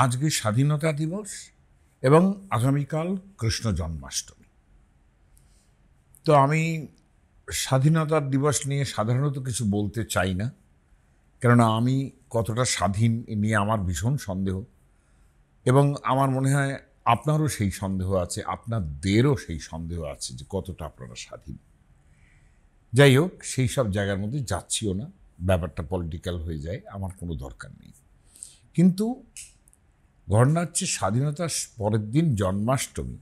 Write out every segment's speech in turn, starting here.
আজকে স্বাধীনতা দিবস এবং আগামীকাল কৃষ্ণ জন্মাষ্টমী। তো আমি স্বাধীনতা দিবস নিয়ে সাধারণত কিছু বলতে চাই না, কেননা আমি কতটা স্বাধীন এ নিয়ে আমার ভীষণ সন্দেহ, এবং আমার মনে হয় আপনারও সেই সন্দেহ আছে, আপনাদেরও সেই সন্দেহ আছে যে কতটা আপনারা স্বাধীন। যাই হোক, সেই সব জায়গার মধ্যে যাচ্ছিও না, ব্যাপারটা পলিটিক্যাল হয়ে যায়, আমার কোনো দরকার নেই। কিন্তু ঘটনা হচ্ছে স্বাধীনতার পরের দিন জন্মাষ্টমী,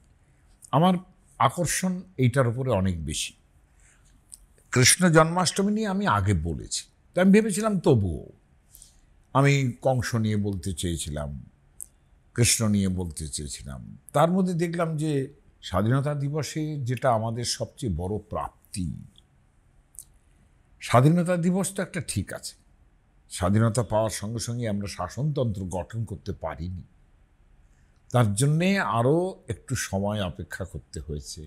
আমার আকর্ষণ এইটার উপরে অনেক বেশি। কৃষ্ণ জন্মাষ্টমী নিয়ে আমি আগে বলেছি, তো আমি ভেবেছিলাম তবুও আমি কংস নিয়ে বলতে চেয়েছিলাম, কৃষ্ণ নিয়ে বলতে চেয়েছিলাম। তার মধ্যে দেখলাম যে স্বাধীনতা দিবসে যেটা আমাদের সবচেয়ে বড় প্রাপ্তি, স্বাধীনতা দিবস তো একটা ঠিক আছে, স্বাধীনতা পাওয়ার সঙ্গে সঙ্গে আমরা শাসনতন্ত্র গঠন করতে পারিনি, তার জন্যে আরও একটু সময় অপেক্ষা করতে হয়েছে।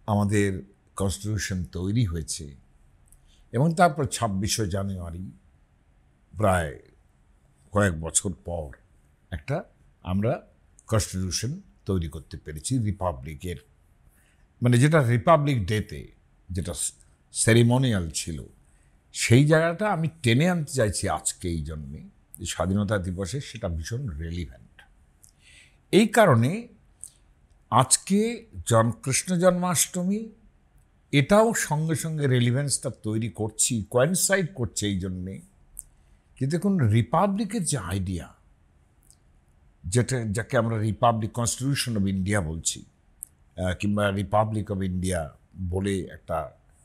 আমাদের কনস্টিটিউশন তৈরি হয়েছে এবং তারপর 26শে জানুয়ারি প্রায় কয়েক বছর পর একটা আমরা কনস্টিটিউশন তৈরি করতে পেরেছি রিপাবলিকের, মানে যেটা রিপাবলিক ডেতে যেটা সেরিমোনিয়াল ছিল, সেই জায়গাটা আমি টেনে আনতে চাইছি আজকে এই জন্যে যে স্বাধীনতা দিবসে সেটা ভীষণ রেলিভেন্ট। এই কারণে আজকে কৃষ্ণ জন্মাষ্টমী এটাও সঙ্গে সঙ্গে রেলিভেন্সটা তৈরি করছি, কোয়েনসাইড করছে এই জন্যে যে দেখুন, রিপাবলিকের যে আইডিয়া, যাকে আমরা রিপাবলিক কনস্টিটিউশন অফ ইন্ডিয়া বলছি, কিংবা রিপাবলিক অফ ইন্ডিয়া বলে একটা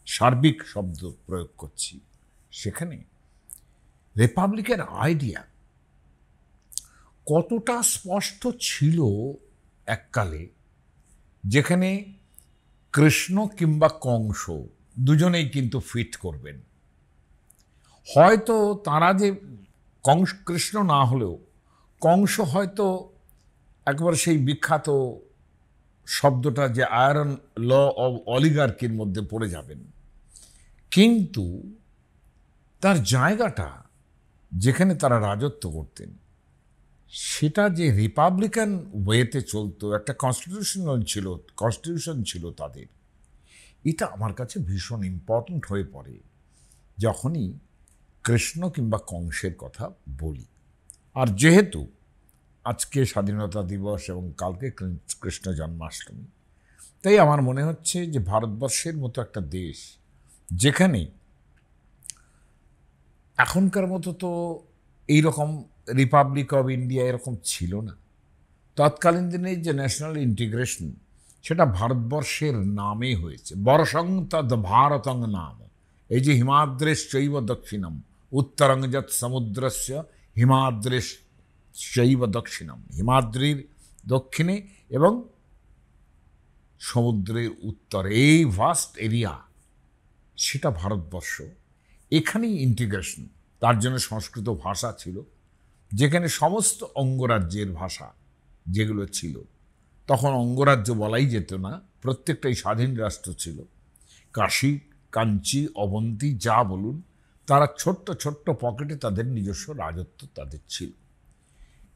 সার্বিক শব্দ প্রয়োগ করছি, সেখানে রিপাবলিকের আইডিয়া কতটা স্পষ্ট ছিল এককালে, যেখানে কৃষ্ণ কিংবা কংস দুজনেই কিন্তু ফিট করবেন। হয়তো তারা যে কৃষ্ণ না হলেও কংস হয়তো একবার সেই বিখ্যাত শব্দটা যে আয়রন ল অব অলিগার্কির মধ্যে পড়ে যাবেন, কিন্তু তার জায়গাটা যেখানে তারা রাজত্ব করতেন সেটা যে রিপাবলিকান ওয়েতে চলতো, একটা কনস্টিটিউশন ছিল তাদের। এটা আমার কাছে ভীষণ ইম্পর্ট্যান্ট হয়ে পড়ে যখনই কৃষ্ণ কিংবা কংসের কথা বলি। আর যেহেতু আজকে স্বাধীনতা দিবস এবং কালকে কৃষ্ণ জন্মাষ্টমী, তাই আমার মনে হচ্ছে যে ভারতবর্ষের মতো একটা দেশ, যেখানে এখনকার মতো তো এইরকম রিপাবলিক অফ ইন্ডিয়া এরকম ছিল না, তৎকালীন দিনে যে ন্যাশনাল ইন্টিগ্রেশন সেটা ভারতবর্ষের নামে হয়েছে, বরসং তদ ভারতং নাম। এই যে হিমাদ্রেশ চৈব দক্ষিণম উত্তরং যৎ সমুদ্রস্য হিমাদ্রেশ চৈব দক্ষিণম, হিমাদ্রির দক্ষিণে এবং সমুদ্রের উত্তরে এই ভাস্ট এরিয়া, সেটা ভারতবর্ষ। এখানেই ইন্টিগ্রেশন। তার জন্য সংস্কৃত ভাষা ছিল, যেখানে সমস্ত অঙ্গরাজ্যের ভাষা যেগুলো ছিল, তখন অঙ্গরাজ্য বলাই যেত না, প্রত্যেকটাই স্বাধীন রাষ্ট্র ছিল। কাশী, কাঞ্চি, অবন্তী যা বলুন, তারা ছোট্ট ছোট্ট পকেটে তাদের নিজস্ব রাজত্ব তাদের ছিল।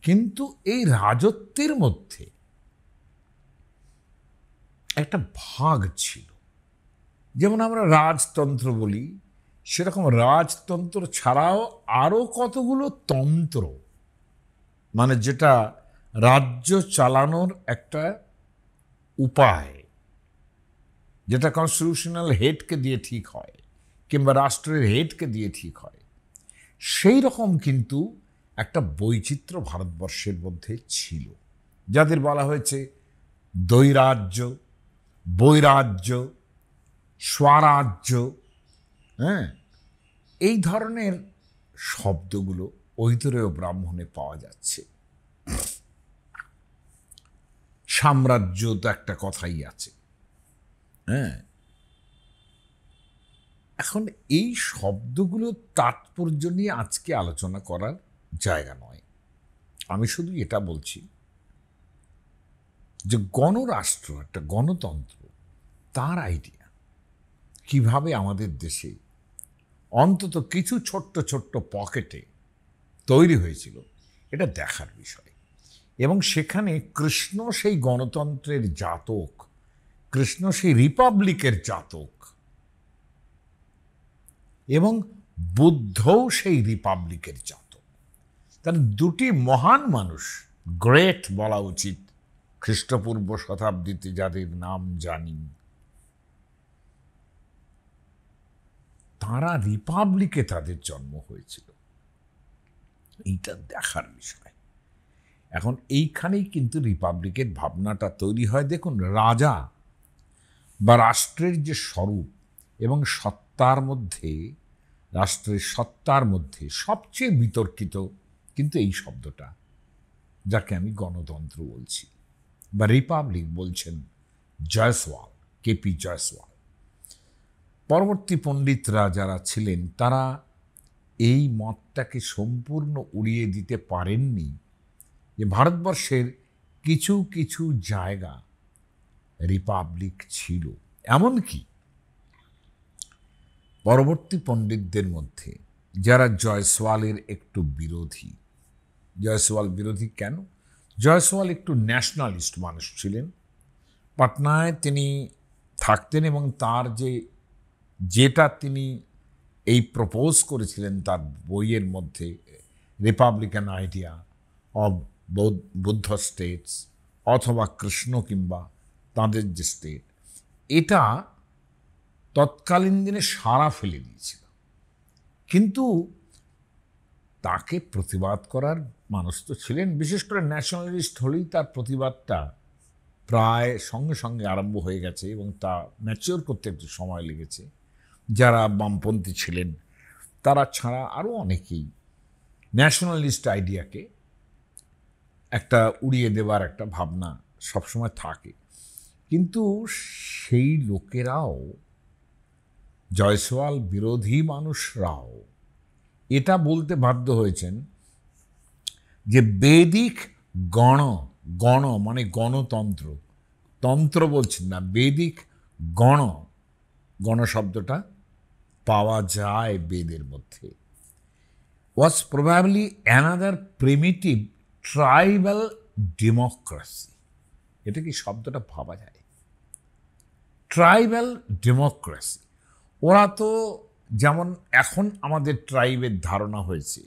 কিন্তু এই রাজত্বের মধ্যে একটা ভাগ ছিল, যেমন আমরা রাজতন্ত্র বলি, সেরকম রাজতন্ত্র ছাড়াও আরও কতগুলো তন্ত্র, মানে যেটা রাজ্য চালানোর একটা উপায়, যেটা কনস্টিটিউশনাল হেডকে দিয়ে ঠিক হয় কিংবা রাষ্ট্রের হেডকে দিয়ে ঠিক হয়, সেই রকম কিন্তু একটা বৈচিত্র্য ভারতবর্ষের মধ্যে ছিল, যাদের বলা হয়েছে দ্বৈরাজ্য, বৈরাজ্য, স্বরাজ্য। হ্যাঁ, এই ধরনের শব্দগুলো ঐতরেয় ব্রাহ্মণে পাওয়া যাচ্ছে। সাম্রাজ্য তো একটা কথাই আছে। হ্যাঁ, এখন এই শব্দগুলোর তাৎপর্য নিয়ে আজকে আলোচনা করার জায়গা নয়। আমি শুধু এটা বলছি যে গণরাষ্ট্র, একটা গণতন্ত্র, তার আইডিয়া কিভাবে আমাদের দেশে অন্তত কিছু ছোট্ট ছোট্ট পকেটে তৈরি হয়েছিল, এটা দেখার বিষয়। এবং সেখানে কৃষ্ণ সেই গণতন্ত্রের জাতক, কৃষ্ণ সেই রিপাবলিকের জাতক, এবং বুদ্ধও সেই রিপাবলিকের জাতক। তার দুটি মহান মানুষ, গ্রেট বলা উচিত, খ্রিস্টপূর্ব শতাব্দীতে যাদের নাম জানি, তারা রিপাবলিকে তাদের জন্ম হয়েছিল। এইটা দেখার বিষয়। এখন এইখানেই কিন্তু রিপাবলিকের ভাবনাটা তৈরি হয়। দেখুন, রাজা বা রাষ্ট্রের যে স্বরূপ এবং সত্তার মধ্যে, রাষ্ট্রের সত্তার মধ্যে সবচেয়ে বিতর্কিত কিন্তু এই শব্দটা, যাকে আমি গণতন্ত্র বলছি বা রিপাবলিক বলছেন জয়সওয়াল, কেপি জয়সওয়াল। পরবর্তী পণ্ডিতরা যারা ছিলেন তারা এই মতটাকে সম্পূর্ণ উড়িয়ে দিতে পারেননি যে ভারতবর্ষের কিছু কিছু জায়গা রিপাবলিক ছিল। এমনকি পরবর্তী পণ্ডিতদের মধ্যে যারা জয়সওয়ালের একটু বিরোধী। জয়সওয়াল বিরোধী কেন? জয়সওয়াল একটু ন্যাশনালিস্ট মানুষ ছিলেন। পাটনায় তিনি থাকতেন এবং তার যেটা তিনি এই প্রপোজ করেছিলেন তার বইয়ের মধ্যে, Republican idea of Buddha states অথবা কৃষ্ণ কিংবা তাঁদের যে স্টেট, এটা তৎকালীন দিনে সাড়া ফেলে দিয়েছিল। কিন্তু তাকে প্রতিবাদ করার মানুষ তো ছিলেন, বিশেষ করে ন্যাশনালিস্ট হলেই তার প্রতিবাদটা প্রায় সঙ্গে সঙ্গে আরম্ভ হয়ে গেছে এবং তা ম্যাচিওর করতে একটু সময় লেগেছে। যারা বামপন্থী ছিলেন তারা ছাড়া আরও অনেকেই ন্যাশনালিস্ট আইডিয়াকে একটা উড়িয়ে দেওয়ার একটা ভাবনা সবসময় থাকে। কিন্তু সেই লোকেরাও, জয়সওয়াল বিরোধী মানুষরাও এটা বলতে বাধ্য হয়েছেন যে বেদিক গণ মানে গণতন্ত্র, তন্ত্র বলছেন না, বেদিক গণ শব্দটা পাওয়া যায় বেদের মধ্যে, was probably another primitive tribal democracy। এটা কি শব্দটা ভাবা যায়? Tribal democracy. ওরা তো যেমন এখন আমাদের ট্রাইবের ধারণা হয়েছে,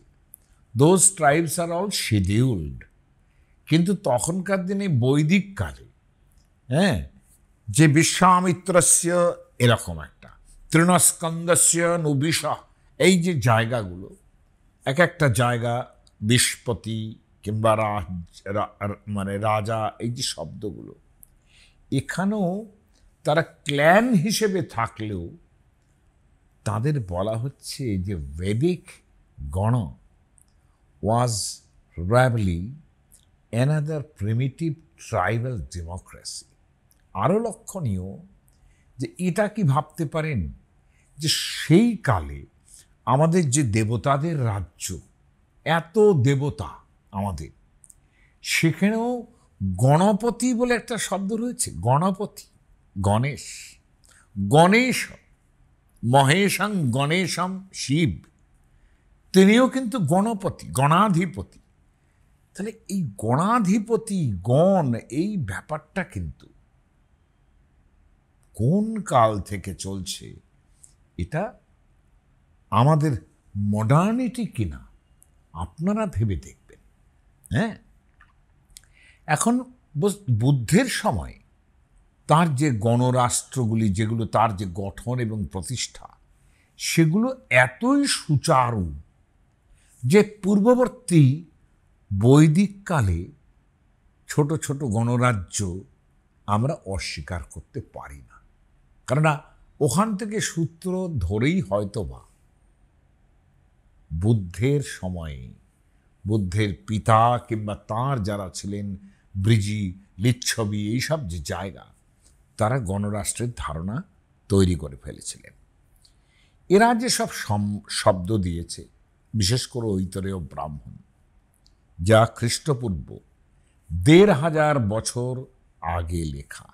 those tribes are all scheduled, কিন্তু তখনকার দিনে বৈদিক কালে, হ্যাঁ, যে বিশ্বামিত্রস্য এরকম একটা তৃণস্কন্দস্য নুবিশ, এই যে জায়গাগুলো, এক একটা জায়গা বিশপতি কিংবা মানে রাজা, এই যে শব্দগুলো, এখানেও তারা ক্ল্যান হিসেবে থাকলেও তাদের বলা হচ্ছে যে ভেদিক গণ ওয়াজ probably another primitive tribal democracy. আরও লক্ষণীয় যে এটা কি ভাবতে পারেন যে সেই কালে আমাদের যে দেবতাদের রাজ্য, এত দেবতা আমাদের, সেখানেও গণপতি বলে একটা শব্দ রয়েছে। গণপতি, গণেশ, মহেশং গণেশম শিব, তিনিও কিন্তু গণপতি, গণাধিপতি। তাহলে এই গণাধিপতি গণ, এই ব্যাপারটা কিন্তু কোন কাল থেকে চলছে, এটা আমাদের মডার্নিটি কিনা আপনারা ভেবে দেখবেন। হ্যাঁ, এখন বুদ্ধের সময় তার যে গণরাষ্ট্রগুলি, যেগুলো তার যে গঠন এবং প্রতিষ্ঠা, সেগুলো এতই সুচারু যে পূর্ববর্তী বৈদিক কালে ছোট ছোট গণরাজ্য আমরা অস্বীকার করতে পারি না। কেননা ওখান থেকে সূত্র ধরেই হয়তোবা বুদ্ধের সময়ে বুদ্ধের পিতা কিংবা তাঁর যারা ছিলেন ব্রিজি, লিচ্ছবি, এইসব যে জায়গা, তারা গণরাষ্ট্রের ধারণা তৈরি করে ফেলেছিলেন। এরা যে সব শব্দ দিয়েছে, বিশেষ করে ঐতরেয় ব্রাহ্মণ, যা খ্রিস্টপূর্ব ১৫০০ বছর আগে লেখা,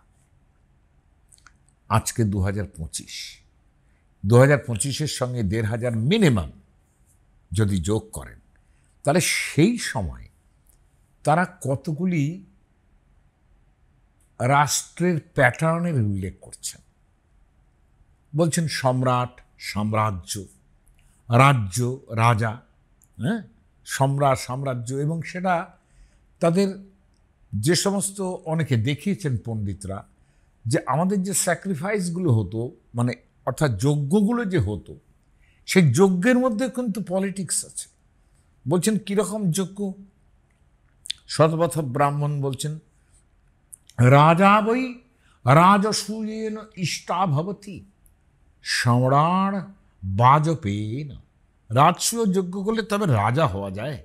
আজকে 2025-এর সঙ্গে ১৫০০ মিনিমাম যদি যোগ করেন, তাহলে সেই সময় তারা কতগুলি রাষ্ট্রের প্যাটার্নের উল্লেখ করছেন। বলছেন সম্রাট, সাম্রাজ্য, রাজ্য, রাজা, হ্যাঁ, সম্রাট, সাম্রাজ্য, এবং সেটা তাদের যে সমস্ত অনেকে দেখিয়েছেন পণ্ডিতরা, যে আমাদের যে স্যাক্রিফাইসগুলো হতো, মানে অর্থাৎ যজ্ঞগুলো যে হতো, সেই যজ্ঞের মধ্যে কিন্তু পলিটিক্স আছে। বলছেন কীরকম যজ্ঞ? শতপথ ব্রাহ্মণ বলছেন, রাজা বৈ রাজসূয়েন ইষ্টা ভবতি সম্রাট বাজপেয়ীন। রাজসূয় যজ্ঞ করলে তবে রাজা হওয়া যায়।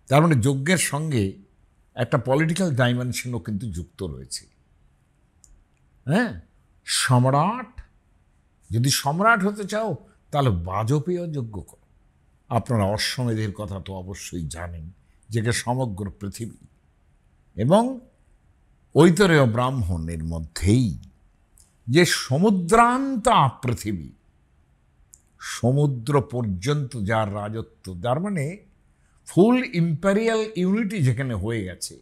তার মানে যজ্ঞের সঙ্গে একটা পলিটিক্যাল ডাইমেনশনও কিন্তু যুক্ত রয়েছে। হ্যাঁ, সম্রাট, যদি সম্রাট হতে চাও তাহলে বাজপেয় যজ্ঞ করো। আপনারা অশ্বমেধের কথা তো অবশ্যই জানেন, যেটা সমগ্র পৃথিবী এবং ঐতরেয় ব্রাহ্মণের মধ্যেই যে সমুদ্রান্তা পৃথিবী, সমুদ্র পর্যন্ত যার রাজত্ব, যার মানে ফুল ইম্পেরিয়াল ইউনিটি যেখানে হয়ে গেছে,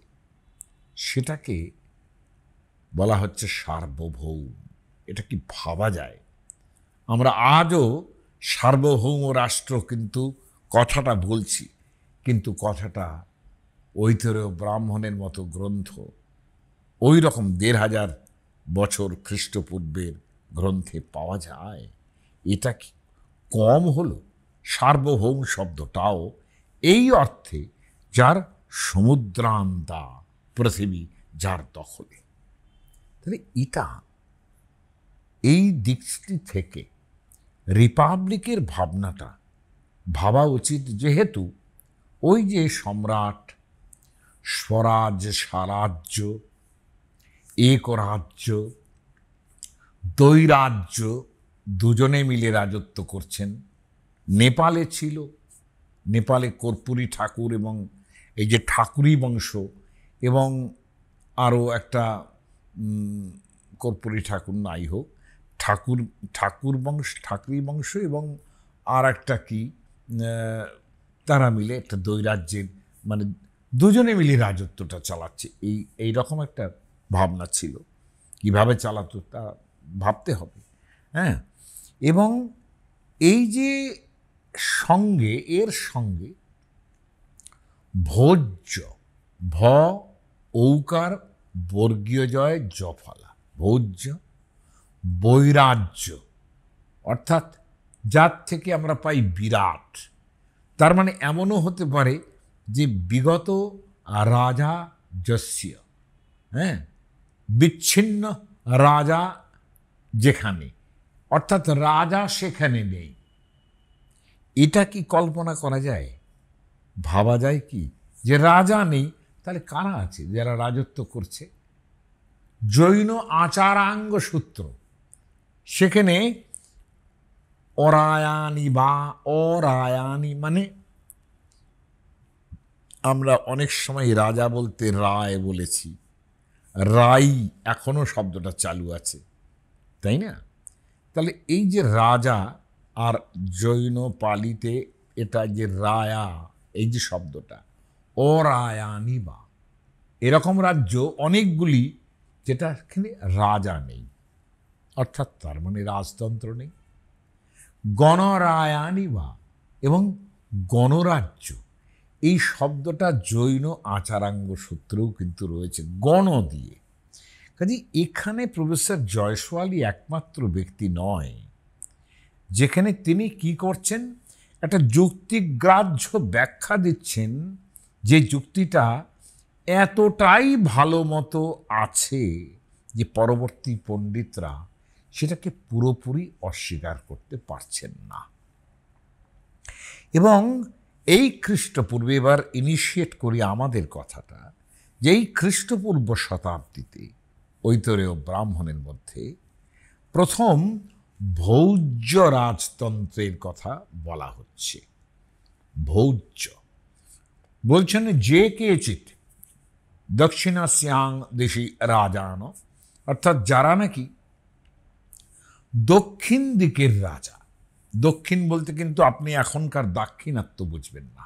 সেটাকে বলা হচ্ছে সার্বভৌম। এটা কি ভাবা যায়? আমরা আজও সার্বভৌম রাষ্ট্র কিন্তু কথাটা বলছি, কিন্তু কথাটা ঐতরেয় ব্রাহ্মণের মতো গ্রন্থ, ওই রকম ১৫০০ বছর খ্রিস্টপূর্বের গ্রন্থে পাওয়া যায়। এটা কি কম হলো? সার্বভৌম শব্দটাও এই অর্থে যার সমুদ্রান্তা পৃথিবী যার দখলে। তাহলে এটা এই দিকটি থেকে রিপাবলিকের ভাবনাটা ভাবা উচিত, যেহেতু ওই যে সম্রাট, স্বরাজ, স্বরাজ্য, একরাজ্য, দ্বৈরাজ্য দুজনে মিলে রাজত্ব করছেন। নেপালে ছিল, নেপালে কর্পূরী ঠাকুর এবং এই যে ঠাকুরি বংশ, এবং আরও একটা কর্পূরী ঠাকুর নাই হোক, ঠাকুরি বংশ এবং আর একটা কি, তারা মিলে একটা দ্বৈরাজ্যের, মানে দুজনে মিলে রাজত্বটা চালাচ্ছে, এই রকম একটা ভাবনা ছিল। কিভাবে চালাতো তা ভাবতে হবে। হ্যাঁ, এবং এই যে সঙ্গে, এর সঙ্গে ভোজ্য, ভ ঔকার বর্গীয় জয় জফলা, ভোজ্য, বৈরাজ্য, অর্থাৎ যার থেকে আমরা পাই বিরাট। তার মানে এমনও হতে পারে যে বিগত রাজা যস্য, হ্যাঁ, বিচ্ছিন্ন রাজা যেখানে, অর্থাৎ রাজা সেখানে নেই। এটা কি কল্পনা করা যায়? ভাবা যায় কি যে রাজা নেই, তাহলে কারা আছে যারা রাজত্ব করছে? জৈন আচারাঙ্গ সূত্র, সেখানে অরায়ানি বা অরায়ানি, মানে আমরা অনেক সময় রাজা বলতে রায় বলেছি, রাই এখনো শব্দটা চালু আছে, তাই না? তাহলে এই যে রাজা, আর জৈন পালিতে এটা যে রায়া, এই যে শব্দটা অরায়ানি বা, এরকম রাজ্য অনেকগুলি যেটা এখানে রাজা নেই, অর্থাৎ তার মানে রাজতন্ত্র নেই। গণরায়ানি বা এবং গণরাজ্য, এই শব্দটা জৈন আচারাঙ্গ সূত্রেও কিন্তু রয়েছে, গণ দিয়ে। কাজে এখানে প্রফেসর জয়সওয়ালই একমাত্র ব্যক্তি নয় যেখানে তিনি কি করছেন, একটা যুক্তিগ্রাহ্য ব্যাখ্যা দিচ্ছেন, যে যুক্তিটা এতটাই ভালো মতো আছে যে পরবর্তী পণ্ডিতরা সেটাকে পুরোপুরি অস্বীকার করতে পারছেন না। এবং এই খ্রিস্টপূর্বে, এবার ইনিশিয়েট করি আমাদের কথাটা, যে এই খ্রিস্টপূর্ব শতাব্দীতে ঐতরেয় ব্রাহ্মণের মধ্যে প্রথম ভৌজ্য রাজতন্ত্রের কথা বলা হচ্ছে। ভৌজ্য বলছেন যে কেচিৎ দক্ষিণাস্যাং দেশি রাজান, অর্থাৎ যারা নাকি দক্ষিণ দিকের রাজা। দক্ষিণ বলতে কিন্তু আপনি এখনকার দাক্ষিণাত্য বুঝবেন না,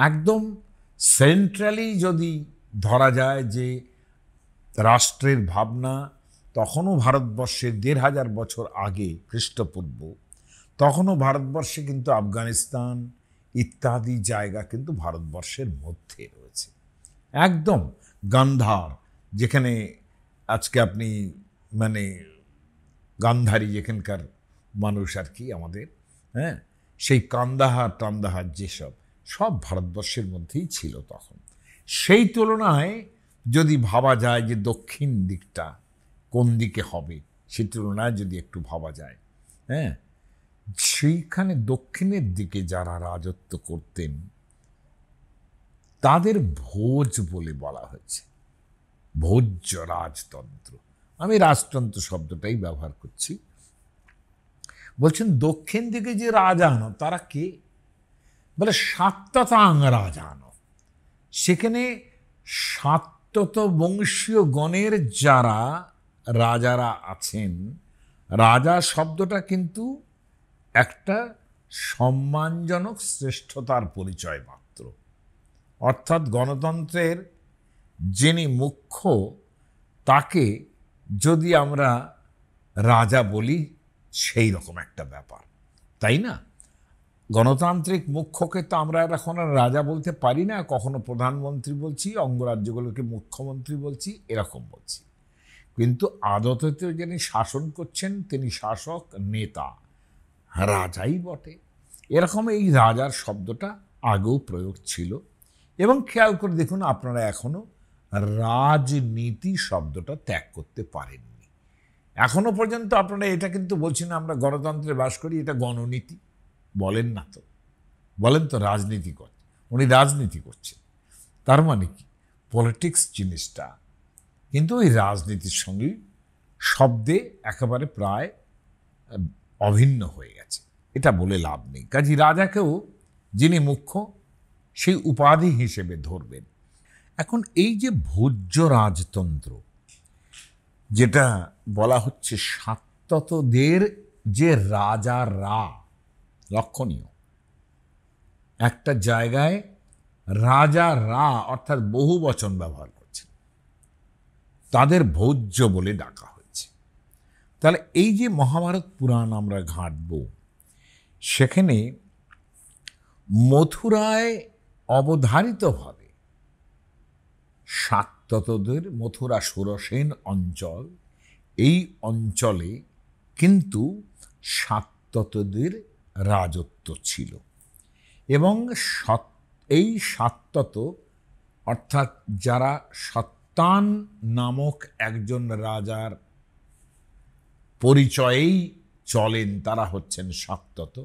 একদম সেন্ট্রালি যদি ধরা যায় যে রাষ্ট্রের ভাবনা তখনও ভারতবর্ষের ১৫০০ বছর আগে খ্রিস্টপূর্ব, তখনও ভারতবর্ষে কিন্তু আফগানিস্তান ইত্যাদি জায়গা কিন্তু ভারতবর্ষের মধ্যে রয়েছে। একদম গান্ধার, যেখানে আজকে আপনি মানে গান্ধারী যেখানকার মানুষ আর কি আমাদের, হ্যাঁ, সেই কান্দাহার টান্দাহার যেসব সব ভারতবর্ষের মধ্যেই ছিল তখন। সেই তুলনায় যদি ভাবা যায় যে দক্ষিণ দিকটা কোন দিকে হবে, সেই তুলনায় যদি একটু ভাবা যায়, হ্যাঁ, সেইখানে দক্ষিণের দিকে যারা রাজত্ব করতেন তাদের ভোজ বলে বলা হয়েছে, ভোজ্য রাজতন্ত্র। আমি রাজতন্ত্র শব্দটাই ব্যবহার করছি। বলছেন দক্ষিণ দিকে যে রাজানো তারা কে, বলে সাত্যতাং রাজানো। সেখানে সাত্যত বংশীয় গণের যারা রাজারা আছেন, রাজা শব্দটা কিন্তু একটা সম্মানজনক শ্রেষ্ঠতার পরিচয় মাত্র। অর্থাৎ গণতন্ত্রের যিনি মুখ্য তাকে যদি আমরা রাজা বলি, সেই রকম একটা ব্যাপার, তাই না? গণতান্ত্রিক মুখ্যকে তো আমরা এখন আর রাজা বলতে পারি না, কখনো প্রধানমন্ত্রী বলছি, অঙ্গরাজ্যগুলোকে মুখ্যমন্ত্রী বলছি, এরকম বলছি। কিন্তু আদতে যিনি শাসন করছেন তিনি শাসক, নেতা, রাজাই বটে। এরকম এই রাজার শব্দটা আগেও প্রয়োগ ছিল। এবং খেয়াল করে দেখুন, আপনারা এখনো রাজনীতি শব্দটা ত্যাগ করতে পারেননি। এখনো পর্যন্ত আপনারা এটা কিন্তু বলছেন আমরা গণতন্ত্রে বাস করি, এটা গণনীতি বলেন না তো, বলেন তো রাজনীতি করছে, উনি রাজনীতি করছেন। তার মানে কি, পলিটিক্স জিনিসটা কিন্তু ওই রাজনীতির সঙ্গে শব্দে একেবারে প্রায় অভিন্ন হয়ে গেছে, এটা বলে লাভ নেই। কাজী রাজাকেও যিনি মুখ্য সেই উপাধি হিসেবে ধরবেন। এখন এই যে ভোজ্য রাজতন্ত্র যেটা বলা হচ্ছে, সাত্যতদের যে রাজারা, লক্ষণীয় একটা জায়গায় রাজারা অর্থাৎ বহু বচন ব্যবহার করছেন, তাদের ভোজ্য বলে ডাকা হয়েছে। তাহলে এই যে মহাভারত পুরাণ আমরা ঘাঁটব, সেখানে মথুরায় অবধারিতভাবে সাত্যতদের, মথুরা সুরসেন অঞ্চল, এই অঞ্চলে কিন্তু সাত্যতদের রাজত্ব ছিল। এবং এই সাত্যত অর্থাৎ যারা সত্তান নামক একজন রাজার পরিচয়েই চলেন তারা হচ্ছেন সাত্যত।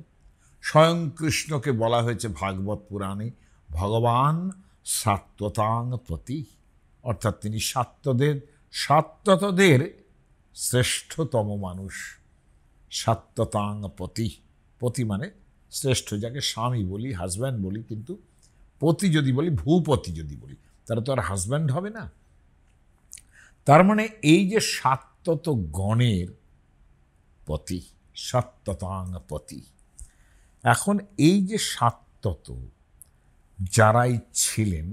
স্বয়ং কৃষ্ণকে বলা হয়েছে ভাগবত পুরাণে ভগবান সাত্যতাং পতি, অর্থাৎ তিনি সাত্যতদের শ্রেষ্ঠতম মানুষ। সাত্যতাং পতি, পতি মানে শ্রেষ্ঠ, যাকে স্বামী বলি, হাজব্যান্ড বলি, কিন্তু পতি যদি বলি, ভূপতি যদি বলি, তারা তো আর হাজব্যান্ড হবে না। তার মানে এই যে সাত্যত গণের পতি, সাত্যতাং পতি। এখন এই যে সাত্যত যারাই ছিলেন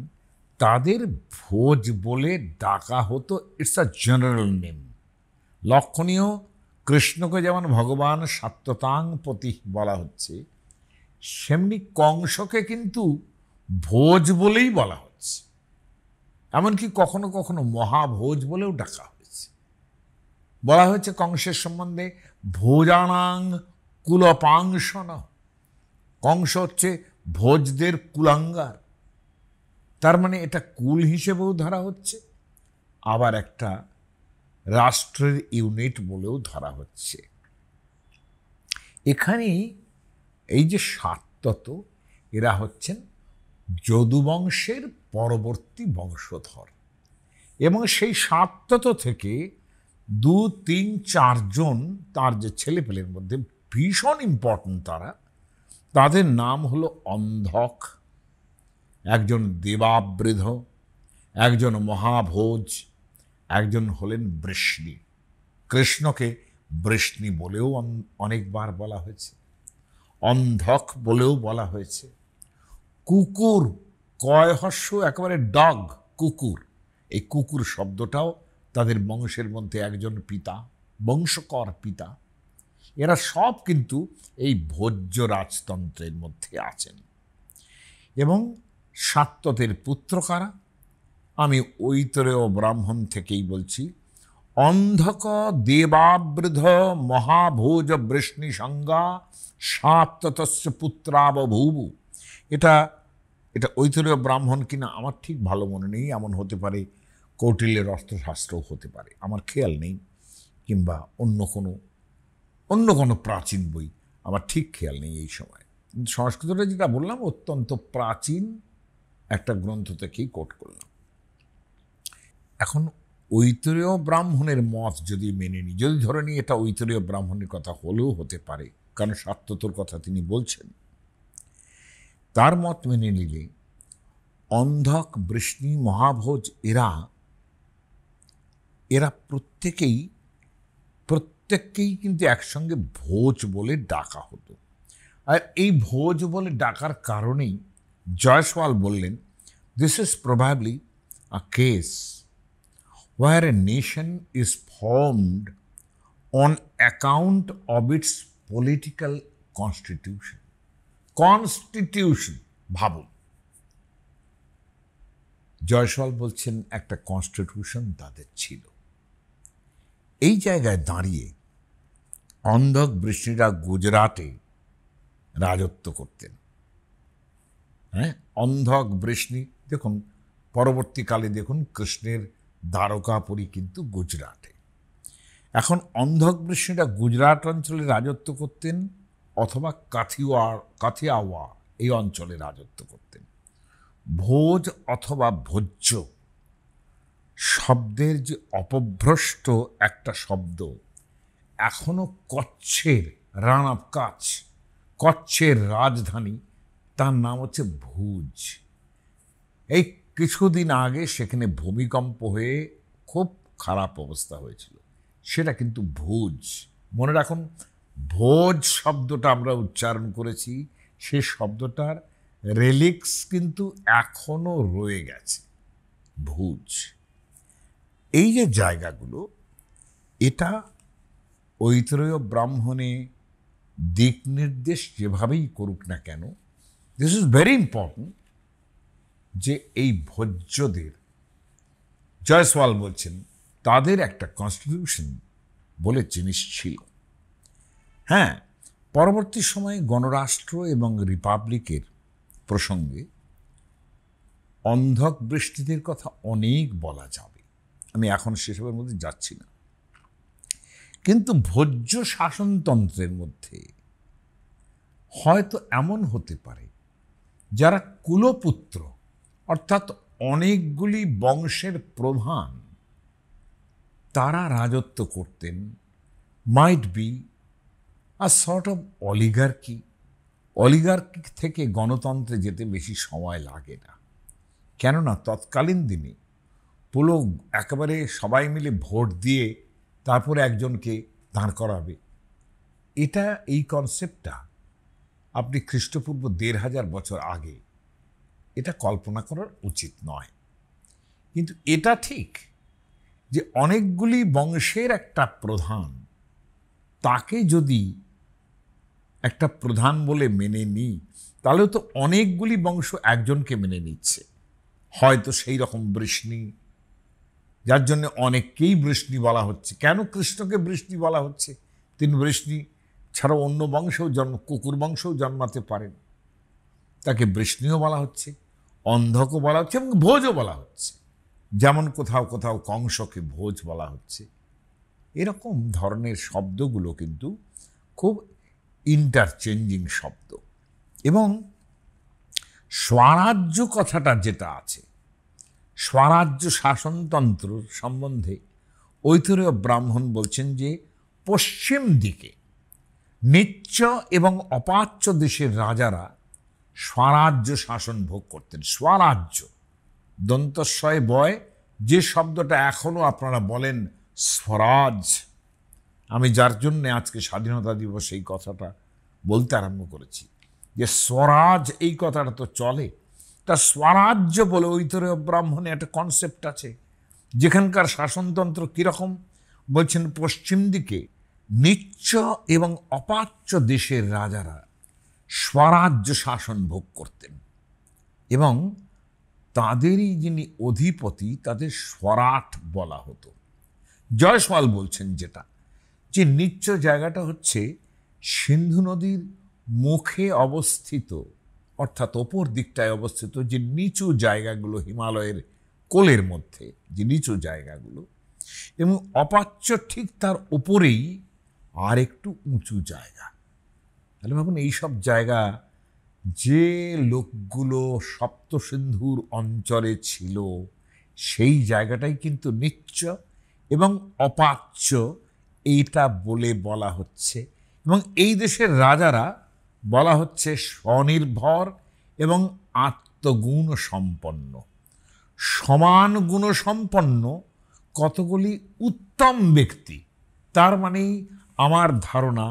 তাদের ভোজ বলে ডাকা হতো, ইটস আ জেনারেল নেম। লক্ষণীয়, কৃষ্ণকে যেমন ভগবান সাত্যতাং পতি বলা হচ্ছে, সেমনি কংসকে কিন্তু ভোজ বলেই বলা হচ্ছে। এমনকি কখনো কখনো মহাভোজ বলেও ডাকা হয়েছে। বলা হয়েছে কংসের সম্বন্ধে ভোজানাং কুলপাংশন, কংস হচ্ছে ভোজদের কুলাঙ্গার। তার মানে এটা কুল হিসেবেও ধরা হচ্ছে, আবার একটা রাষ্ট্রের ইউনিট বলেও ধরা হচ্ছে। এখানেই এই যে সাত্যত, এরা হচ্ছেন যদুবংশের পরবর্তী বংশধর। এবং সেই সাত্যত থেকে 2, 3, 4 জন তার যে ছেলেপেলের মধ্যে ভীষণ ইম্পর্টেন্ট, তাদের নাম হলো অন্ধক, একজন দেবাবৃধ, একজন মহাভোজ, একজন হলেন বৃষ্ণি। কৃষ্ণকে বৃষ্ণি বলেও অনেকবার বলা হয়েছে, অন্ধক বলেও বলা হয়েছে। কুকুর কয় হর্ষ একেবারে ডগ, কুকুর। এই কুকুর শব্দটাও তাদের বংশের মধ্যে একজন পিতা, বংশকর পিতা। এরা সব কিন্তু এই ভোজ্য রাজতন্ত্রের মধ্যে আছেন। এবং সাত্ততের পুত্র কারা? আমি ঐতরেয় ব্রাহ্মণ থেকেই বলছি। অন্ধক দেবাবৃধ মহাভোজ বৃষ্ণি সংজ্ঞা সাত্ততস্য পুত্রাবভূবু। এটা ঐতরেয় ব্রাহ্মণ কিনা আমার ঠিক ভালো মনে নেই। এমন হতে পারে কৌটিল্যের অর্থশাস্ত্রও হতে পারে, আমার খেয়াল নেই, কিংবা অন্য কোনো প্রাচীন বই, আমার ঠিক খেয়াল নেই এই সময়। কিন্তু সংস্কৃতটা যেটা বললাম অত্যন্ত প্রাচীন একটা গ্রন্থ থেকেই কোট করলাম। এখন ঐতরেয় ব্রাহ্মণের মত যদি মেনে নিই, যদি ধরে নিই এটা ঐতরেয় ব্রাহ্মণের কথা হলেও হতে পারে, কারণ সাত্ততর কথা তিনি বলছেন, তার মত মেনে নিলে অন্ধক, বৃষ্ণি, মহাভোজ এরা প্রত্যেককেই কিন্তু একসঙ্গে ভোজ বলে ডাকা হতো। আর এই ভোজ বলে ডাকার কারণেই জয়সওয়াল বললেন, this is probably a case where a nation is formed on account of its political constitution. ভাবুন, জয়সওয়াল বলছেন একটা কনস্টিটিউশন তাদের ছিল। এই জায়গায় দাঁড়িয়ে অন্ধক বৃষ্ণিরা গুজরাটে রাজত্ব করতেন। হ্যাঁ, অন্ধক বৃষ্ণি দেখুন, পরবর্তীকালে দেখুন কৃষ্ণের দ্বারকাপুরী কিন্তু গুজরাটে। এখন অন্ধক বৃষ্ণিরা গুজরাট অঞ্চলে রাজত্ব করতেন, অথবা কাথিয়াওয়া এই অঞ্চলে রাজত্ব করতেন। ভোজ অথবা ভোজ্য শব্দের যে অপভ্রষ্ট একটা শব্দ, এখনো কচ্ছের রান অফ কাচ, কচ্ছের রাজধানী, তার নাম হচ্ছে ভুজ। এই কিছুদিন আগে সেখানে ভূমিকম্প হয়ে খুব খারাপ অবস্থা হয়েছিল, সেটা কিন্তু ভুজ। মনে রাখুন, ভোজ শব্দটা আমরা উচ্চারণ করেছি, সে শব্দটার রেলিক্স কিন্তু এখনো রয়ে গেছে, ভুজ। এই যে জায়গাগুলো, এটা ঐতরেয় ব্রাহ্মণে দিক নির্দেশ যেভাবেই করুক না কেন, দিস ইজ ভেরি ইম্পর্টেন্ট যে এই ভোজ্যদের, জয়সওয়াল বলছেন, তাদের একটা কনস্টিটিউশন বলে জিনিস ছিল। হ্যাঁ, পরবর্তী সময়ে গণরাষ্ট্র এবং রিপাবলিকের প্রসঙ্গে অন্ধক বৃষ্টিদের কথা অনেক বলা যাবে, আমি এখন সেসবের মধ্যে যাচ্ছি না। কিন্তু ভোজ্য শাসনতন্ত্রের মধ্যে হয়তো এমন হতে পারে যারা কুলপুত্র, অর্থাৎ অনেকগুলি বংশের প্রধান, তারা রাজত্ব করতেন। Might be a sort of oligarchy. Oligarchy থেকে গণতন্ত্রে যেতে বেশি সময় লাগে না, কেননা তৎকালীন দিনে পুরো একেবারে সবাই মিলে ভোট দিয়ে তারপরে একজনকে দাঁড় করাবে, এই কনসেপ্টটা আপনি খ্রিস্টপূর্ব ১৫০০ বছর আগে এটা কল্পনা করার উচিত নয়। কিন্তু এটা ঠিক যে অনেকগুলি বংশের একটা প্রধান, তাকে যদি একটা প্রধান বলে মেনে নিই, তাহলে তো অনেকগুলি বংশ একজনকে মেনে নিচ্ছে। হয়তো সেই রকম বৃষ্ণি, যার জন্য অনেককেই বৃষ্ণি বলা হচ্ছে। কেন কৃষ্ণকে বৃষ্ণি বলা হচ্ছে? তিনি বৃষ্ণি ছাড়াও অন্য বংশেও কুকুর বংশেও জন্মাতে পারেন, তাকে বৃষ্ণিও বলা হচ্ছে, অন্ধকও বলা হচ্ছে, এবং ভোজও বলা হচ্ছে। যেমন কোথাও কোথাও কংসকে ভোজ বলা হচ্ছে। এরকম ধরনের শব্দগুলো কিন্তু খুব ইন্টারচেঞ্জিং শব্দ। এবং স্বরাজ্য কথাটা যেটা আছে, স্বরাজ্য শাসনতন্ত্র সম্বন্ধে ঐতরেয় ব্রাহ্মণ বলছেন যে পশ্চিম দিকে নিচ্চ এবং অপাচ্য দেশের রাজারা স্বরাজ্য শাসন ভোগ করতেন। স্বরাজ্য, দন্তস্বয় বয়, যে শব্দটা এখনো আপনারা বলেন স্বরাজ, আমি যার জন্য আজকে স্বাধীনতা দিবস এই কথাটা বলতে আরম্ভ করেছি, যে স্বরাজ এই কথাটা তো চলে। তা স্বরাজ্য বলে ঐতরেয় ব্রাহ্মণে একটা কনসেপ্ট আছে, যেখানকার শাসনতন্ত্র কীরকম বলছেন, পশ্চিম দিকে নিচ্চ এবং অপাচ্য দেশের রাজারা স্বরাজ্য শাসন ভোগ করতেন এবং তাদেরই যিনি অধিপতি তাদের স্বরাট বলা হতো। জয়সওয়াল বলছেন যেটা, যে নিচ্চ জায়গাটা হচ্ছে সিন্ধু নদীর মুখে অবস্থিত, অর্থাৎ ওপর দিকটায় অবস্থিত যে নিচু জায়গাগুলো, হিমালয়ের কোলের মধ্যে যে নিচু জায়গাগুলো, এবং অপাচ্য ঠিক তার ওপরেই আর একটু উঁচু জায়গা। তাহলে ভাবুন, এইসব জায়গা যে লোকগুলো সপ্তসিন্ধুর অঞ্চলে ছিল, সেই জায়গাটাই কিন্তু নিচ্চ এবং অপাচ্য এইটা বলে বলা হচ্ছে। এবং এই দেশের রাজারা বলা হচ্ছে স্বনির্ভর এবং আত্মগুণ সম্পন্ন, সমান গুণসম্পন্ন কতগুলি উত্তম ব্যক্তি। তার মানে আমার ধারণা,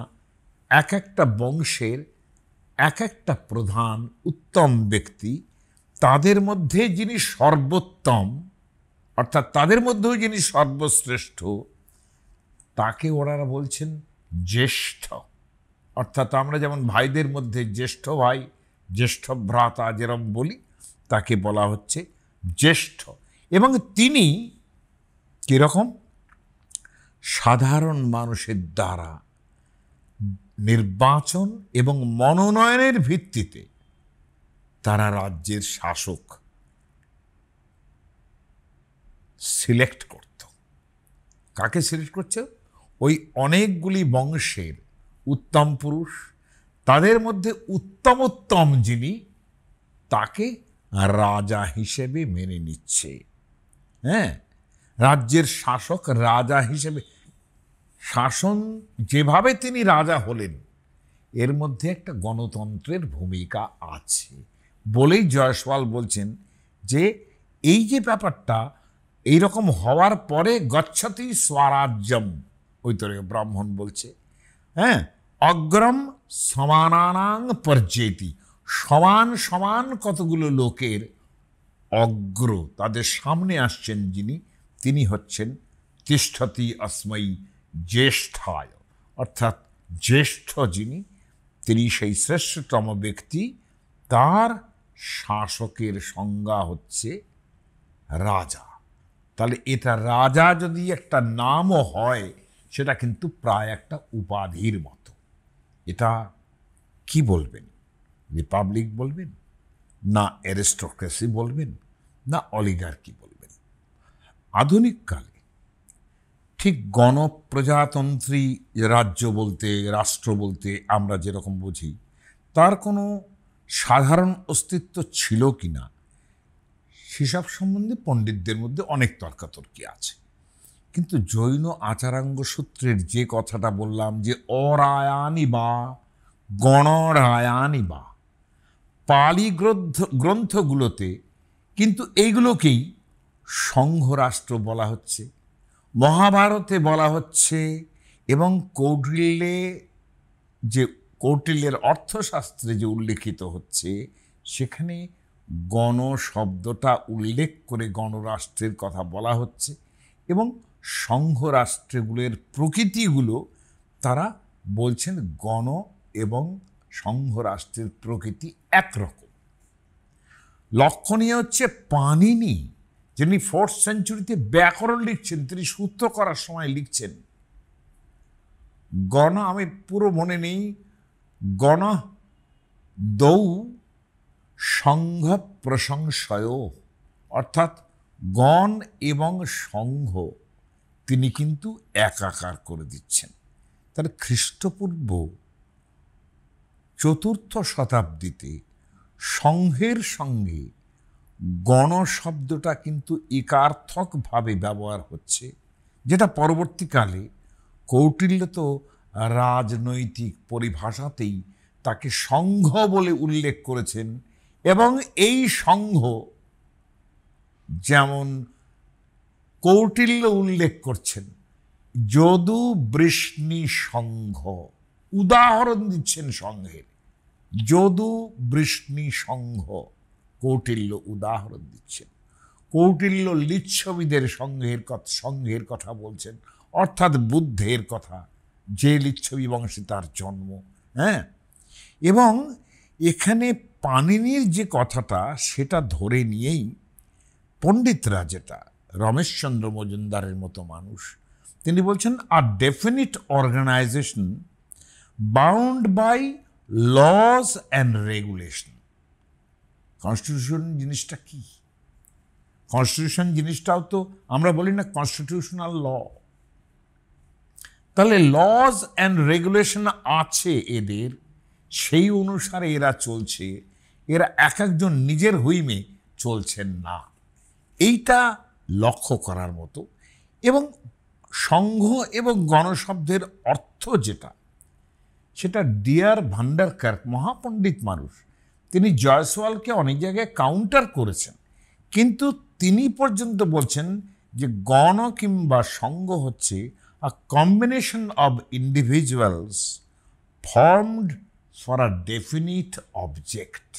এক একটা বংশের এক একটা প্রধান উত্তম ব্যক্তি, তাদের মধ্যে যিনি সর্বোত্তম, অর্থাৎ তাদের মধ্যেও যিনি সর্বশ্রেষ্ঠ, তাকে ওনারা বলছেন জ্যেষ্ঠ। অর্থাৎ আমরা যেমন ভাইদের মধ্যে জ্যেষ্ঠ ভাই, জ্যেষ্ঠ ভ্রাতা যেরম বলি, তাকে বলা হচ্ছে জ্যেষ্ঠ। এবং তিনি কীরকম? সাধারণ মানুষের দ্বারা নির্বাচন এবং মনোনয়নের ভিত্তিতে তারা রাজ্যের শাসক সিলেক্ট করত। কাকে সিলেক্ট করছে? ওই অনেকগুলি বংশের উত্তম পুরুষ, তাদের মধ্যে উত্তমোত্তম যিনি, তাকে রাজা হিসেবে মেনে নিচ্ছে। হ্যাঁ, রাজ্যের শাসক রাজা হিসেবে শাসন, যেভাবে তিনি রাজা হলেন, এর মধ্যে একটা গণতন্ত্রের ভূমিকা আছে বলেই জয়সওয়াল বলছেন যে এই যে ব্যাপারটা এইরকম হওয়ার পরে গচ্ছতি স্বরাজ্যম, ঐতরেয় ব্রাহ্মণ বলছে, হ্যাঁ, অগ্রম সমানানাং পর্যেতি, সমান সমান কতগুলো লোকের অগ্র, তাদের সামনে আসছেন যিনি, তিনি হচ্ছেন তিষ্ঠতি অস্मै জ্যেষ্ঠায়, অর্থাৎ জ্যেষ্ঠ যিনি, তিনি সেই শ্রেষ্ঠতম ব্যক্তি। তার শাসকের সংজ্ঞা হচ্ছে রাজা। তাহলে এটা রাজা যদি একটা নামও হয়, সেটা কিন্তু প্রায় একটা উপাধির মতো। এটা কি বলবেন? রিপাবলিক বলবেন, না অ্যারিস্টোক্রেসি বলবেন, না অলিগার্কি বলবেন? আধুনিক কালে ঠিক গণপ্রজাতন্ত্রী রাজ্য বলতে, রাষ্ট্র বলতে আমরা যেরকম বুঝি, তার কোনো সাধারণ অস্তিত্ব ছিল কি না, সেসব সম্বন্ধে পণ্ডিতদের মধ্যে অনেক তর্কাতর্কি আছে। কিন্তু জৈন আচারাঙ্গ সূত্রের যে কথাটা বললাম, যে অরায়ানি বা গণরায়ানি বা, পালি গ্রন্থগুলোতে কিন্তু এইগুলোকেই সংঘরাষ্ট্র বলা হচ্ছে, মহাভারতে বলা হচ্ছে, এবং কৌটিল্যের অর্থশাস্ত্রে যে উল্লেখিত হচ্ছে, সেখানে গণ শব্দটা উল্লেখ করে গণরাষ্ট্রের কথা বলা হচ্ছে। এবং সংঘরাষ্ট্রগুলোর প্রকৃতিগুলো তারা বলছেন গণ এবং সংঘরাষ্ট্রের প্রকৃতি একরকম। লক্ষণীয় হচ্ছে পাণিনি, যিনি 4th সেঞ্চুরিতে ব্যাকরণ লিখছেন, তিনি সূত্র করার সময় লিখছেন গণ, আমি পুরো মনে নেই, গণ দৌ সংঘ প্রশংসয়, অর্থাৎ গণ এবং সংঘ তিনি কিন্তু একাকার করে দিচ্ছেন। তাহলে খ্রিস্টপূর্ব 4th শতাব্দীতে সংঘের সঙ্গে গণ শব্দটা কিন্তু একার্থকভাবে ব্যবহার হচ্ছে, যেটা পরবর্তীকালে কৌটিল্য তো রাজনৈতিক পরিভাষাতেই তাকে সংঘ বলে উল্লেখ করেছেন। এবং এই সংঘ যেমন কৌটিল্য উল্লেখ করছেন যদু বৃষ্ণি সংঘ, উদাহরণ দিচ্ছেন সংঘের, যদু বৃষ্ণি সংঘ, কৌটিল্য উদাহরণ দিচ্ছেন। কৌটিল্য লিচ্ছবিদের সংঘের কথা বলছেন, অর্থাৎ বুদ্ধের কথা, যে লিচ্ছবি বংশে তার জন্ম। হ্যাঁ, এবং এখানে পাণিনির যে কথাটা সেটা ধরে নিয়েই পণ্ডিতরা, যেটা রমেশচন্দ্র মজুমদারের মতো মানুষ, তিনি বলছেন a definite organisation bound by laws and regulation. Constitution জিনিসটা কি? কনস্টিটিউশন জিনিসটাও তো আমরা বলি না কনস্টিটিউশনাল ল। তাহলে লজ অ্যান্ড রেগুলেশন আছে এদের, সেই অনুসারে এরা চলছে। এরা এক একজন নিজের হুইমে চলছেন না, এইটা লক্ষ্য করার মতো। এবং সংঘ এবং গণশব্দের অর্থ যেটা, সেটা ডিয়ার ভান্ডারকার্ক, মহাপণ্ডিত মানুষ, তিনি জয়সওয়ালকে অনেক জায়গায় কাউন্টার করেছেন, কিন্তু তিনি পর্যন্ত বলছেন যে গণ কিংবা সংঘ হচ্ছে আ combination of individuals formed for a definite object.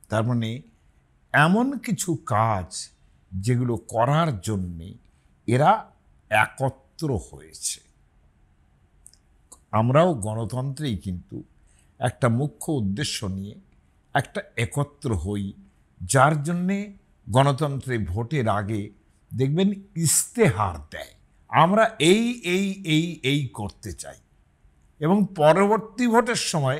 তার মানে এমন কিছু কাজ যেগুলো করার জন্যে এরা একত্র হয়েছে। আমরাও গণতন্ত্রেই কিন্তু একটা মুখ্য উদ্দেশ্য নিয়ে একটা একত্র হই, যার জন্যে গণতন্ত্রে ভোটের আগে দেখবেন ইস্তেহার দেয়, আমরা এই এই এই এই করতে চাই, এবং পরবর্তী ভোটের সময়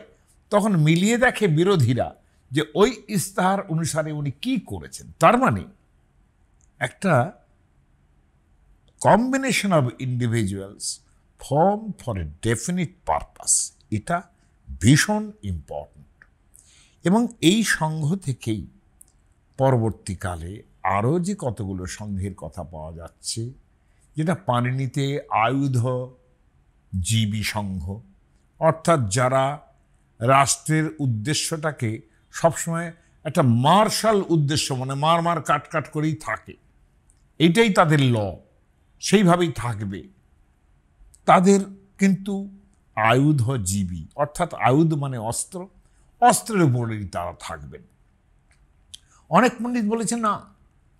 তখন মিলিয়ে দেখে বিরোধীরা যে ওই ইস্তেহার অনুসারে উনি কি করেছেন। তার মানে একটা combination of individuals form for a definite purpose, এটা ভীষণ ইম্পর্ট্যান্ট। এবং এই সংঘ থেকেই পরবর্তীকালে আরও যে কতগুলো সংঘের কথা পাওয়া যাচ্ছে, যেটা পাণিনিতে আয়ুধজীবী সংঘ, অর্থাৎ যারা রাষ্ট্রের উদ্দেশ্যটাকে সবসময় একটা মার্শাল উদ্দেশ্য, মানে মার কাট কাট করেই থাকে, এইটাই তাদের ল, সেইভাবেই থাকবে। তাদের কিন্তু আয়ুধজীবী, অর্থাৎ আয়ুধ মানে অস্ত্র, অস্ত্রের উপরেই তারা থাকবেন। অনেক পণ্ডিত বলেছেন না,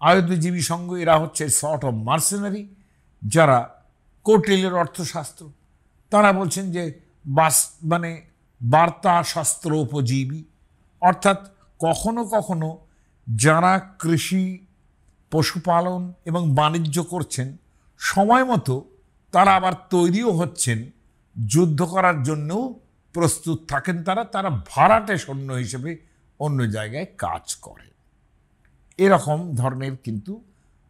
আয়ুধজীবী সংঘ এরা হচ্ছে সর্ট অফ মার্সেনারি, যারা কৌটিল্যের অর্থশাস্ত্র, তারা বলছেন যে মানে বার্তা শাস্ত্র উপজীবী, অর্থাৎ কখনো কখনো যারা কৃষি, পশুপালন এবং বাণিজ্য করছেন, সময় মতো তারা আবার তৈরিও হচ্ছেন, যুদ্ধ করার জন্যও প্রস্তুত থাকেন, তারা ভাড়াটে সৈন্য হিসেবে অন্য জায়গায় কাজ করেন। এরকম ধরনের কিন্তু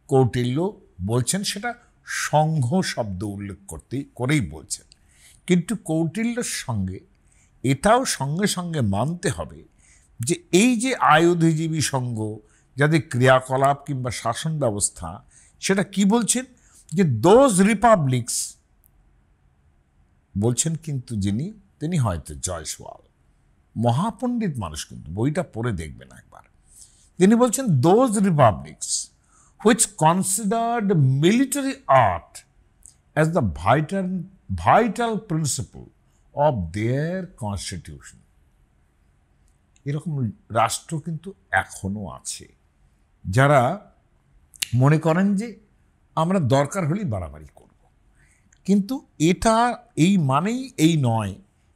কৌটিল্য বলছেন, সেটা সংঘ শব্দ উল্লেখ করেই বলছেন। কিন্তু কৌটিল্যের সঙ্গে এটাও সঙ্গে সঙ্গে মানতে হবে যে এই যে আয়ুধজীবী সংঘ, যাদের ক্রিয়াকলাপ কিংবা শাসন ব্যবস্থা, সেটা কি বলছেন, যে দোজ রিপাবলিক্স, বলছেন কিন্তু তিনি হয়তো জয়সওয়াল, মহাপণ্ডিত মানুষ, কিন্তু বইটা পড়ে দেখবেন একবার। তিনি বলছেন those republics which considered military art as the vital principle of their constitution. এরকম রাষ্ট্র কিন্তু এখনো আছে, যারা মনে করেন যে আমরা দরকার হলেই বাড়াবাড়ি করব, কিন্তু এটা এই মানেই এই নয়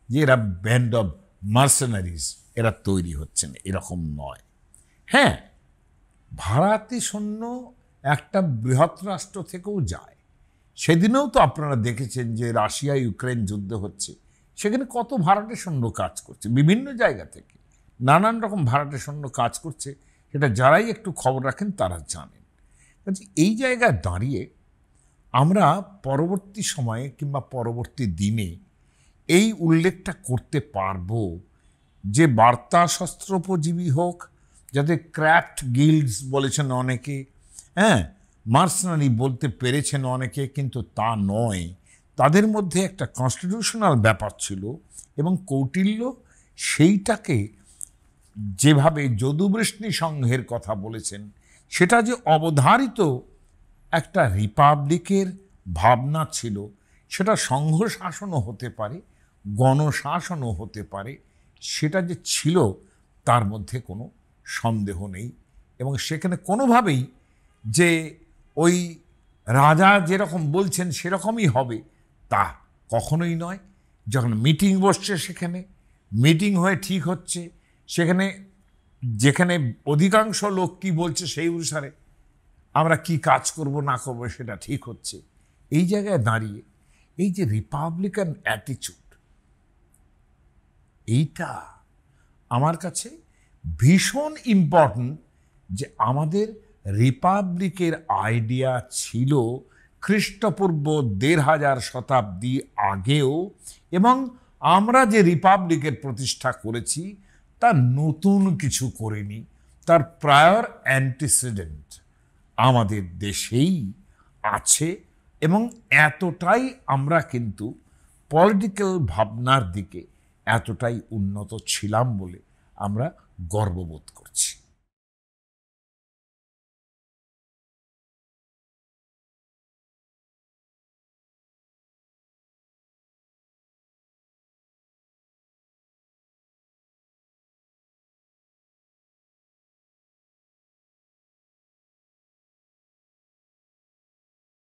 যে এরা ব্যান্ড অফ মার্সেনারিজ এরা তৈরি হচ্ছেন, এরকম নয়। হ্যাঁ, ভাড়াটে সৈন্য একটা বৃহৎ রাষ্ট্র থেকেও যায়। সেদিনেও তো আপনারা দেখেছেন যে রাশিয়া ইউক্রেন যুদ্ধ হচ্ছে, সেখানে কত ভাড়াটে সৈন্য কাজ করছে, বিভিন্ন জায়গা থেকে নানান রকম ভাড়াটে সৈন্য কাজ করছে, সেটা যারাই একটু খবর রাখেন তারা জানেন। এই জায়গায় দাঁড়িয়ে আমরা পরবর্তী সময়ে কিংবা পরবর্তী দিনে এই উল্লেখটা করতে পারবো যে বার্তা শস্ত্রোপজীবী হোক, যাদের ক্র্যাফট গিল্ডস বলেছেন অনেকে, হ্যাঁ, মার্সেনারি বলতে পেরেছেন অনেকে, কিন্তু তা নয়, তাদের মধ্যে একটা কনস্টিটিউশনাল ব্যাপার ছিল। এবং কৌটিল্য সেইটাকে যেভাবে যদুবৃষ্ণি সংঘের কথা বলেছেন, সেটা যে অবধারিত একটা রিপাবলিকের ভাবনা ছিল, সেটা সংঘ শাসনও হতে পারে, গণশাসনও হতে পারে, সেটা যে ছিল তার মধ্যে কোনো সন্দেহ নেই। এবং সেখানে কোনোভাবেই যে ওই রাজা যেরকম বলছেন সেরকমই হবে তা কখনোই নয়। যখন মিটিং বসছে, সেখানে মিটিং হয়ে ঠিক হচ্ছে, সেখানে যেখানে অধিকাংশ লোক কি বলছে সেই অনুসারে আমরা কি কাজ করব না করব সেটা ঠিক হচ্ছে। এই জায়গায় দাঁড়িয়ে এই যে রিপাবলিকান অ্যাটিচিউড, এইটা আমার কাছে ভীষণ ইম্পর্ট্যান্ট। যে আমাদের রিপাবলিকের আইডিয়া ছিল খ্রিস্টপূর্ব ১৫০০ শতাব্দী আগেও, এবং আমরা যে রিপাবলিকের প্রতিষ্ঠা করেছি তা নতুন কিছু করিনি, তার প্রায়র অ্যান্টিসিডেন্ট আমাদের দেশেই আছে। এবং এতটাই আমরা কিন্তু পলিটিক্যাল ভাবনার দিকে এতটাই উন্নত ছিলাম বলে আমরা গর্ববোধ করছি।